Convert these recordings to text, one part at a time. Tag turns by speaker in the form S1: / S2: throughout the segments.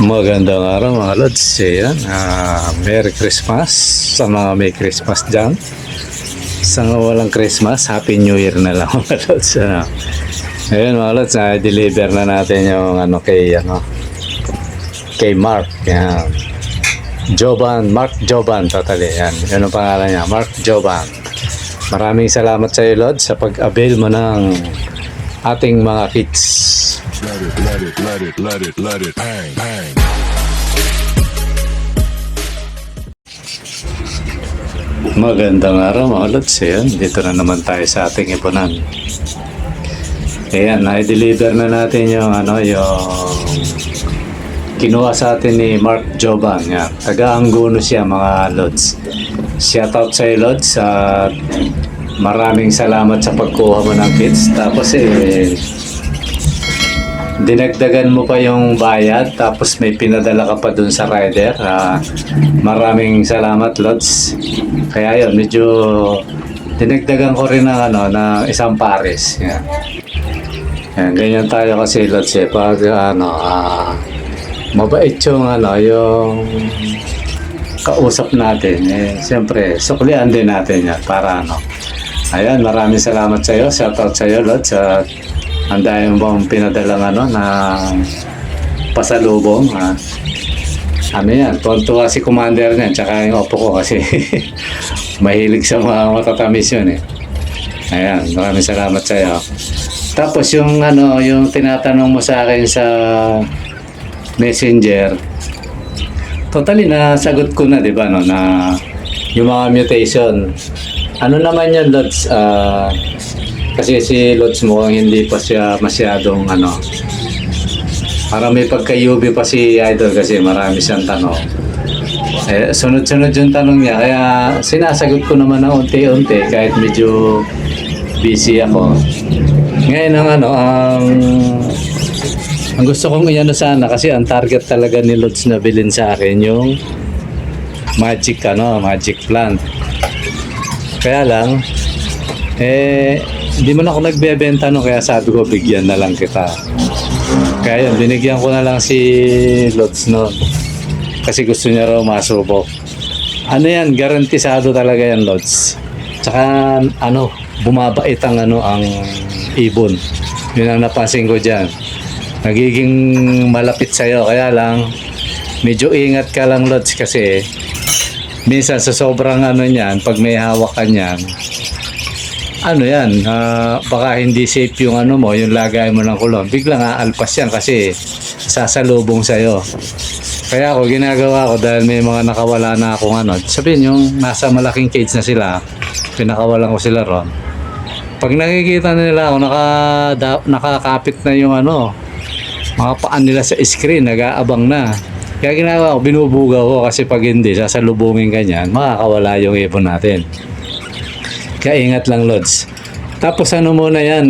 S1: Magandang araw mga Lods. Ayan, Merry Christmas sa mga may Christmas dyan. Sa mga walang Christmas, Happy New Year na lang mga Lods. Ayan mga Lods, deliver na natin yung kay Mark. Ayan. Mark Joban totally. Ayan, yun ang pangalan niya, Mark Joban. Maraming salamat sa iyo Lods sa pag-avail mo ng ating mga kits. Let it, bang, bang. Magandang araw mga Lods. Ayan, dito na naman tayo sa ating ipunan. Ayan, na-deliver na natin yung kinuha sa atin ni Mark Joban. Yan, taga-Angono siya mga Lods. Shout out sa iyo Lods. Maraming salamat sa pagkuha mo ng kits. Tapos dinagdagan mo pa yung bayad, tapos may pinadala ka pa dun sa rider. Maraming salamat Lods. Kaya yun, medyo dinagdagan ko rin ng isang pares. Yan. Yan, ganyan tayo kasi Lods pag mabait yung yung kausap natin, siyempre suklian din natin yan para ayan, maraming salamat sa iyo. Shout out sa iyo Lods. Ang dahil mong pinadalang na pasalubong. Yan, tuwa si commander niyan, tsaka yung opo ko kasi mahilig sa mga matatamis yun Ayan, maraming salamat sa iyo. Tapos yung yung tinatanong mo sa akin sa messenger, totally nasagot ko na, di ba, na yung mga mutation. Ano naman yan Lods? Kasi si Lods mo hindi pa siya masyadong para may pagka-UV pa si Idol kasi marami siyang tanong. Sunod-sunod yung tanong niya, kaya sinasagot ko naman na unti-unti kahit medyo busy ako. Ngayon ang gusto kong sana kasi ang target talaga ni Lods na bilhin sa akin yung magic plant. Kaya lang hindi mo na ako nagbebenta kaya sabi ko bigyan na lang kita. Kaya yun, binigyan ko na lang si Lods kasi gusto niya raw masubok. Yan, garantisado talaga yan Lods. Tsaka bumabait ang ibon. Yun ang napansin ko dyan. Nagiging malapit sa'yo, kaya lang medyo ingat ka lang Lods kasi minsan sa sobrang niyan, pag may hawak ka niyan, baka hindi safe yung yung lagay mo ng kulon. Biglang aalpas yan kasi sasalubong sa'yo. Kaya ako, ginagawa ko dahil may mga nakawala na akong sabihin yung nasa malaking cage na sila, pinakawalan ko sila ron. Pag nakikita nila ako, nakakapit na yung mga paan nila sa screen, nag-aabang na. Kaya ginagawa ko, binubugaw ko kasi pag hindi, sasalubungin ka niyan, makakawala yung ibon natin. Kaya ingat lang Lods. Tapos muna yan,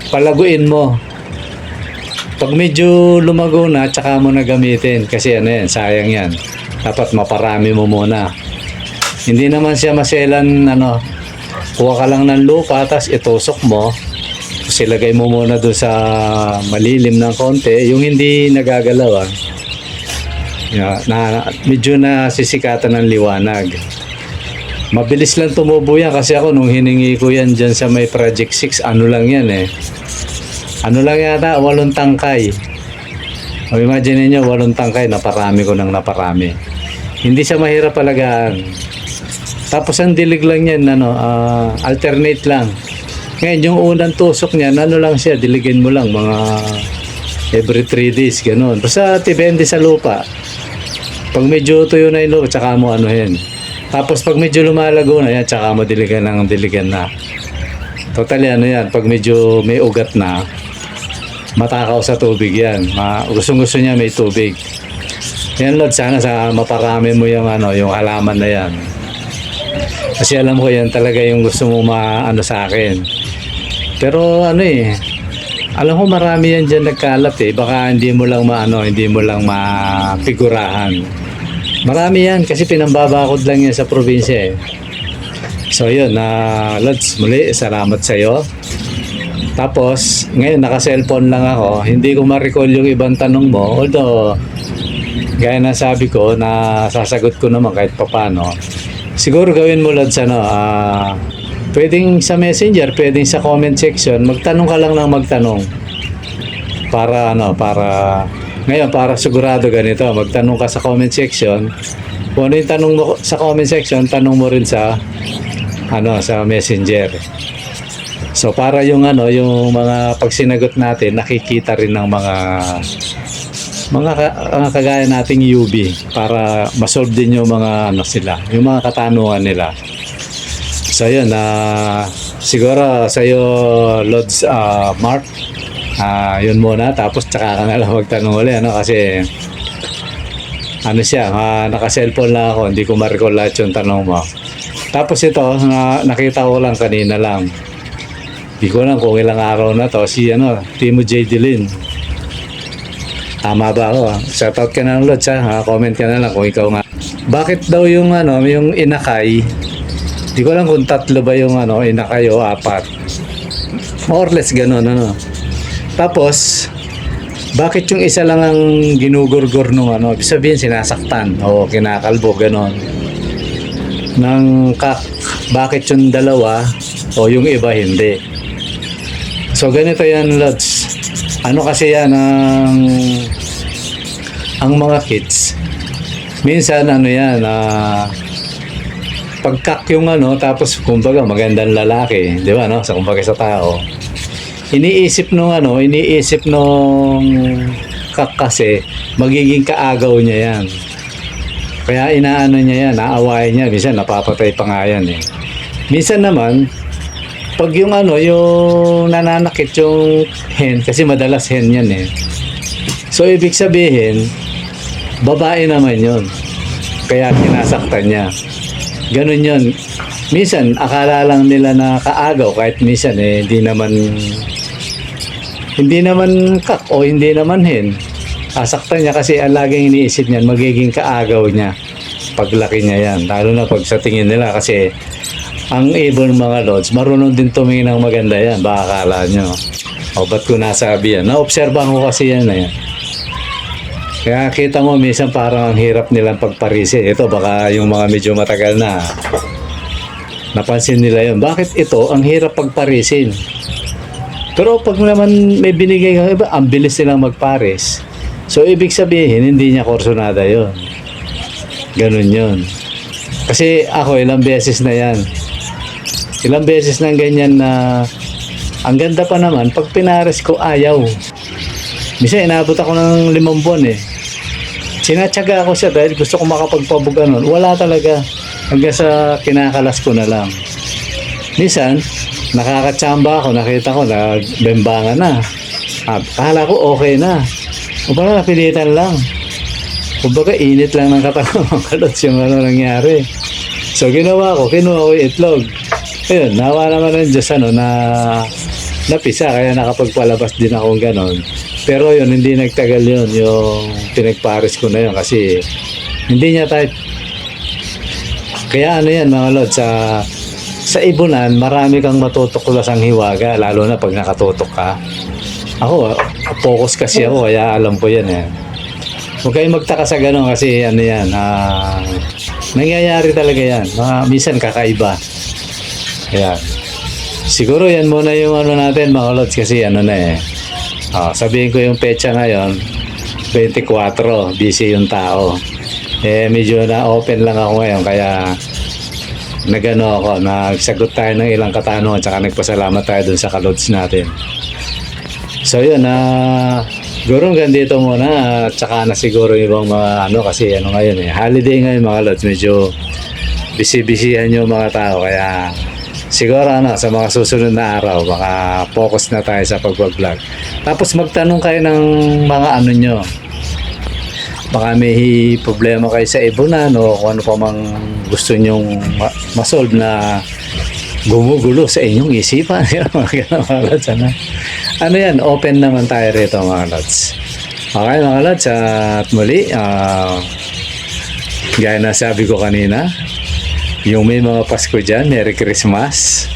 S1: palaguin mo. Pag medyo lumago na, tsaka mo na gamitin. Kasi sayang yan. Dapat maparami mo muna. Hindi naman siya maselan, kuha ka lang ng lupa, tapos itusok mo. Tapos ilagay mo muna doon sa malilim ng konti. Yung hindi nagagalaw, medyo nasisikatan ng liwanag. Mabilis lang tumubo yan kasi ako nung hiningi ko yan dyan sa may Project 6, lang yan lang yata, 8 tangkay. O imagine niyo 8 tangkay, naparami ko nang naparami. Hindi siya mahirap palagaan. Tapos ang dilig lang yan, alternate lang. Ngayon yung unang tusok niya, lang siya, diligin mo lang mga every 3 days, ganun. Basta depende sa lupa. Pag medyo tuyo na yung lupa, tsaka mo Tapos pag medyo lumalago na yan, tsaka mo diligan na. Totally yan, pag medyo may ugat na, matakaw sa tubig yan. Gustong-gusto niya may tubig. Yan Lord, sana maparami mo yung yung halaman na yan. Kasi alam ko yan talaga yung gusto mo sa akin. Pero alam ko marami yan dyan nagkalat baka hindi mo lang mapigurahan. Marami yan kasi pinambabakod lang yan sa probinsya So yun, Lods, muli salamat sa iyo. Tapos, ngayon naka-cellphone lang ako. Hindi ko ma-recall yung ibang tanong mo. Although, gaya na sabi ko, na sasagot ko naman kahit papano. Siguro gawin mo Lods, pwedeng sa messenger, pwedeng sa comment section, magtanong ka lang ng magtanong. Para sigurado ganito, magtanong ka sa comment section. Kung ano yung tanong mo sa comment section, tanong mo rin sa sa messenger. So para yung mga pag sinagot natin, nakikita rin ng kagaya nating UB para ma-solve din yung mga yung mga katanungan nila. So yun, siguro sa'yo Lods, Mark, yun muna, tapos tsaka ka na lang magtanong ulit, kasi naka-cellphone lang ako, hindi ko ma-recall lahat yung tanong mo. Tapos ito, nakita ko lang kanina lang. Hindi ko lang kung ilang araw na to, si Timo J. Dilin. Tama ba ako? Shoutout ka na ng Lods, comment ka na lang kung ikaw nga. Bakit daw yung yung inakay, hindi ko lang kung 3 ba yung inakay o 4. More or less ganun, Tapos, bakit yung isa lang ang ginugurgur nung ibig sabihin sinasaktan o kinakalbo, ganun. Bakit yung dalawa o yung iba hindi? So ganito yan Lods. Kasi yan ang mga kids. Minsan pagkak yung tapos kumbaga magandang lalaki, di ba sa kumbaga sa tao. Iniisip nung kak kasi magiging kaagaw niya yan. Kaya niya yan, naawayan niya, minsan napapatay pa nga yan eh. Minsan naman, pag yung yung nananakit yung hen, kasi madalas hen yan eh. So ibig sabihin, babae naman yun. Kaya kinasaktan niya. Ganun yun. Minsan, akala lang nila na kaagaw, kahit minsan hindi naman kak o hindi naman hen. Sasaktan niya kasi ang laging iniisip niyan, magiging kaagaw niya paglaki niya yan. Lalo na pag sa tingin nila kasi ang ibon mga Lods, marunong din tumingin ng maganda yan. Baka akala nyo. Ba't ko nasabi yan? Naobserbahan ko kasi yan eh. Kaya kita mo minsan parang ang hirap nilang pagparisin. Ito baka yung mga medyo matagal na napansin nila yun. Bakit ito ang hirap pagparisin? Pero pag naman may binigay kang iba, ang bilis nilang magparis. So ibig sabihin, hindi niya korsonada yun. Ganun yun. Kasi ako ilang beses na yan. Ilang beses nang ganyan na ang ganda pa naman, pag pinares ko ayaw. Minsan inabot ako ng 5 buwan eh. Sinatsaga ako siya dahil gusto ko makapagpabuga nun. Wala talaga. Hanggang sa kinakalas ko na lang. Minsan, nakakatsamba ako, nakita ko na bembangan na. Akala ko okay na. O pala napilitan lang. Kumbaga init lang ng katawan ng Lods yung nangyari. So kinuha ko yung itlog. Ayun, nawa naman ng Diyos na napisa, kaya nakapagpalabas din ako gano'n. Pero yun, hindi nagtagal yun, yung pinagpares ko na yun kasi hindi niya type. Kaya yan mga Lods, sa ibunan, marami kang matutuklas ang hiwaga, lalo na pag nakatutok ka. Ako, focus kasi ako, kaya alam ko yan eh. Huwag kayong magtaka sa gano'n kasi nangyayari talaga yan. Minsan kakaiba. Ayan. Siguro yan muna yung natin mga Lods kasi sabihin ko yung petsa ngayon 24, busy yung tao. Medyo na open lang ako ngayon kaya nagsagot tayo ng ilang katanungan tsaka nagpasalamat tayo dun sa ka-Lods natin. So yun, siguro ganito muna tsaka na siguro yung mga kasi ngayon holiday ngayon mga Lods, medyo busy-busyhan yung mga tao kaya siguro sa mga susunod na araw baka focus na tayo sa pag-vlog. Tapos magtanong kayo ng mga nyo. Baka may problema kayo sa ibunan o kung ano pa mang gusto nyong masolve na gumugulo sa inyong isipan. Mga Lods, yan, open naman tayo rito mga Lods. Okay mga Lods, at muli gaya na sabi ko kanina, yung may mga Pasko dyan, Merry Christmas.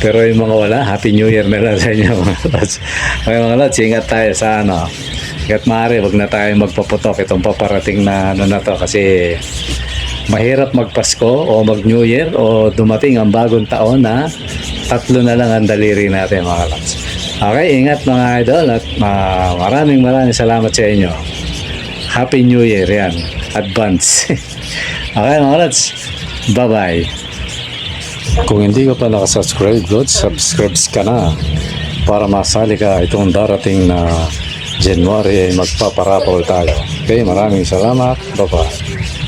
S1: Pero yung mga wala, Happy New Year na lang sa inyo mga lods. Okay mga lods, ingat tayo sa ano. Ingat maaari, wag na tayo magpaputok itong paparating na ano na to kasi mahirap magpasko o mag New Year o dumating ang bagong taon na 3 na lang ang daliri natin mga lods. Okay, ingat mga idol at maraming salamat sa inyo. Happy New Year yan. Advance. Okay mga lods, bye-bye. Kung hindi ka pa nakasubscribe, lods, subscribe ka na para masali ka itong darating na January ay magpaparapol tayo. Okay, maraming salamat. Bye-bye.